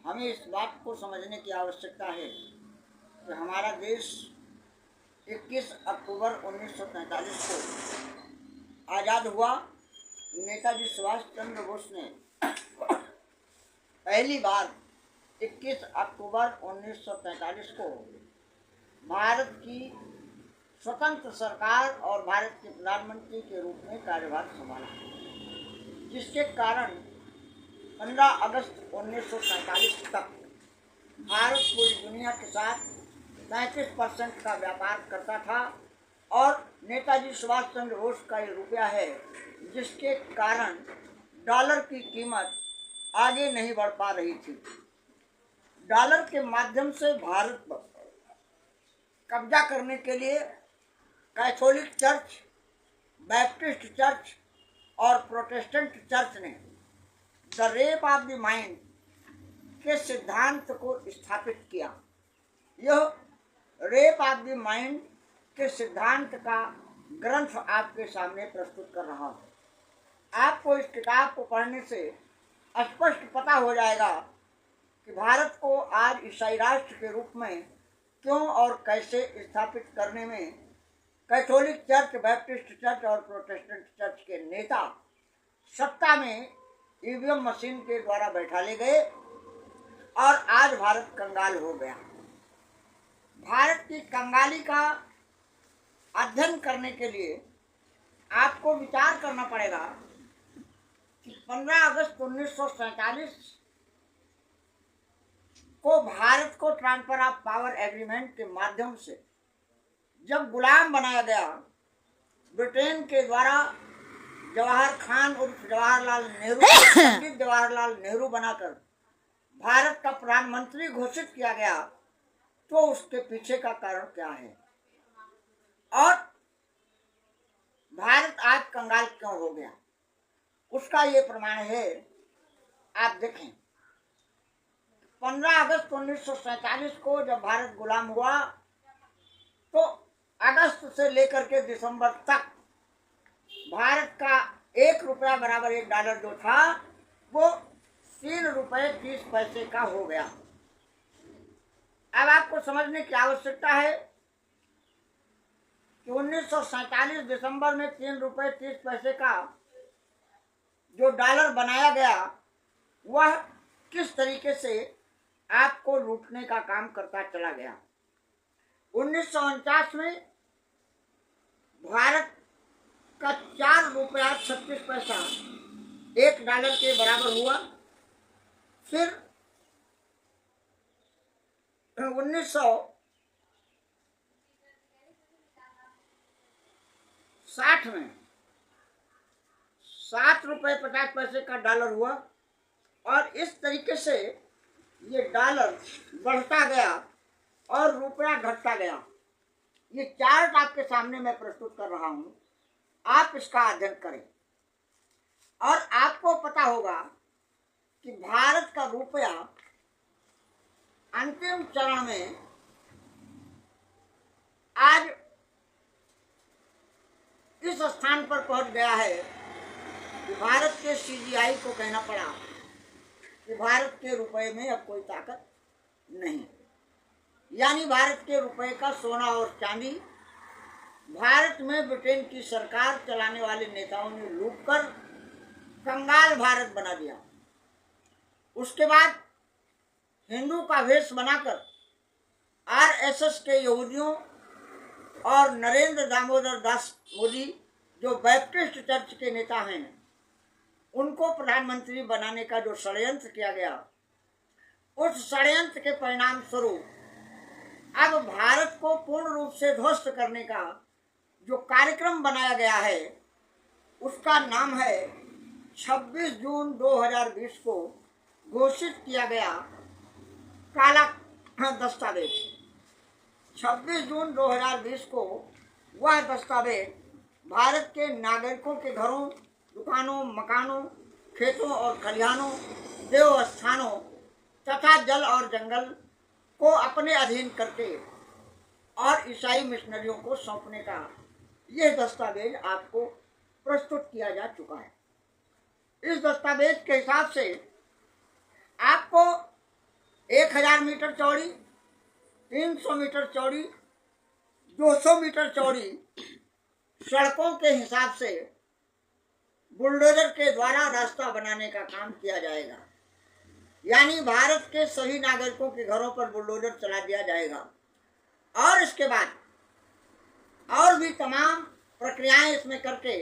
हमें इस बात को समझने की आवश्यकता है कि हमारा देश 21 अक्टूबर 1943 को आज़ाद हुआ। नेताजी सुभाष चंद्र बोस ने पहली बार 21 अक्टूबर 1943 को भारत की स्वतंत्र सरकार और भारत के प्रधानमंत्री के रूप में कार्यभार संभाला, जिसके कारण 15 अगस्त 1947 तक भारत पूरी दुनिया के साथ 35% का व्यापार करता था और नेताजी सुभाष चंद्र बोस का ये रुपया है जिसके कारण डॉलर की कीमत आगे नहीं बढ़ पा रही थी। डॉलर के माध्यम से भारत पर कब्जा करने के लिए कैथोलिक चर्च, बैप्टिस्ट चर्च और प्रोटेस्टेंट चर्च ने the rape of the mind के सिद्धांत को स्थापित किया। यह रेप ऑफ द माइंड के सिद्धांत का ग्रंथ आपके सामने प्रस्तुत कर रहा हूँ। आपको इस किताब को पढ़ने से स्पष्ट पता हो जाएगा कि भारत को आज ईसाई राष्ट्र के रूप में क्यों और कैसे स्थापित करने में कैथोलिक चर्च, बैप्टिस्ट चर्च और प्रोटेस्टेंट चर्च के नेता सत्ता में ईवीएम मशीन के द्वारा बैठा ले गए और आज भारत कंगाल हो गया। भारत की कंगाली का अध्ययन करने के लिए आपको विचार करना पड़ेगा कि 15 अगस्त 1947 को भारत को ट्रांसफर ऑफ पावर एग्रीमेंट के माध्यम से जब गुलाम बनाया गया, ब्रिटेन के द्वारा जवाहर खान उर्फ जवाहरलाल नेहरू, पंडित जवाहरलाल नेहरू बनाकर भारत का प्रधानमंत्री घोषित किया गया, तो उसके पीछे का कारण क्या है और भारत आज कंगाल क्यों हो गया, उसका ये प्रमाण है। आप देखें, 15 अगस्त 1947 को जब भारत गुलाम हुआ तो अगस्त से लेकर के दिसंबर तक भारत का 1 रुपया बराबर $1 जो था वो 3 रुपये 30 पैसे का हो गया। अब आपको समझने की आवश्यकता है कि 1947 दिसंबर में 3 रुपये 30 पैसे का जो डॉलर बनाया गया वह किस तरीके से आपको लूटने का काम करता चला गया। 1949 में भारत का 4 रुपया 36 पैसा $1 के बराबर हुआ। फिर 1960 में 7 रुपये 50 पैसे का डॉलर हुआ और इस तरीके से ये डॉलर बढ़ता गया और रुपया घटता गया। ये चार्ट आपके सामने मैं प्रस्तुत कर रहा हूँ, आप इसका अध्ययन करें और आपको पता होगा कि भारत का रुपया अंतिम चरण में आज इस स्थान पर पहुंच गया है कि भारत के सीजीआई को कहना पड़ा कि भारत के रुपए में अब कोई ताकत नहीं, यानी भारत के रुपए का सोना और चांदी भारत में ब्रिटेन की सरकार चलाने वाले नेताओं ने लूटकर कंगाल भारत बना दिया। उसके बाद हिंदू का वेश बनाकर आरएसएस के यहूदियों और नरेंद्र दामोदर दास मोदी जो बैप्टिस्ट चर्च के नेता हैं उनको प्रधानमंत्री बनाने का जो षड्यंत्र किया गया, उस षड्यंत्र के परिणाम स्वरूप अब भारत को पूर्ण रूप से ध्वस्त करने का जो कार्यक्रम बनाया गया है उसका नाम है 26 जून 2020 को घोषित किया गया काला दस्तावेज। 26 जून 2020 को वह दस्तावेज भारत के नागरिकों के घरों, दुकानों, मकानों, खेतों और खलिहानों, देव स्थानों तथा जल और जंगल को अपने अधीन करके और ईसाई मिशनरियों को सौंपने का यह दस्तावेज आपको प्रस्तुत किया जा चुका है। इस दस्तावेज के हिसाब से आपको 1000 मीटर चौड़ी, 300 मीटर चौड़ी, 200 मीटर चौड़ी सड़कों के हिसाब से बुलडोजर के द्वारा रास्ता बनाने का काम किया जाएगा। यानी भारत के सभी नागरिकों के घरों पर बुलडोजर चला दिया जाएगा और इसके बाद और भी तमाम प्रक्रियाएं इसमें करके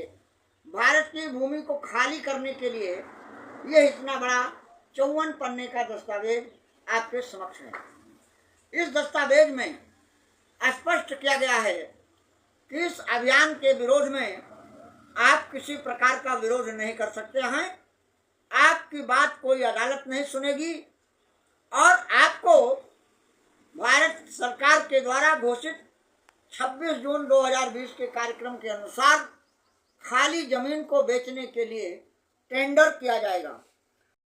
भारत की भूमि को खाली करने के लिए यह इतना बड़ा 54 पन्ने का दस्तावेज आपके समक्ष है। इस दस्तावेज में स्पष्ट किया गया है कि इस अभियान के विरोध में आप किसी प्रकार का विरोध नहीं कर सकते हैं, आपकी बात कोई अदालत नहीं सुनेगी और आपको भारत सरकार के द्वारा घोषित 26 जून 2020 के कार्यक्रम के अनुसार खाली जमीन को बेचने के लिए टेंडर किया जाएगा।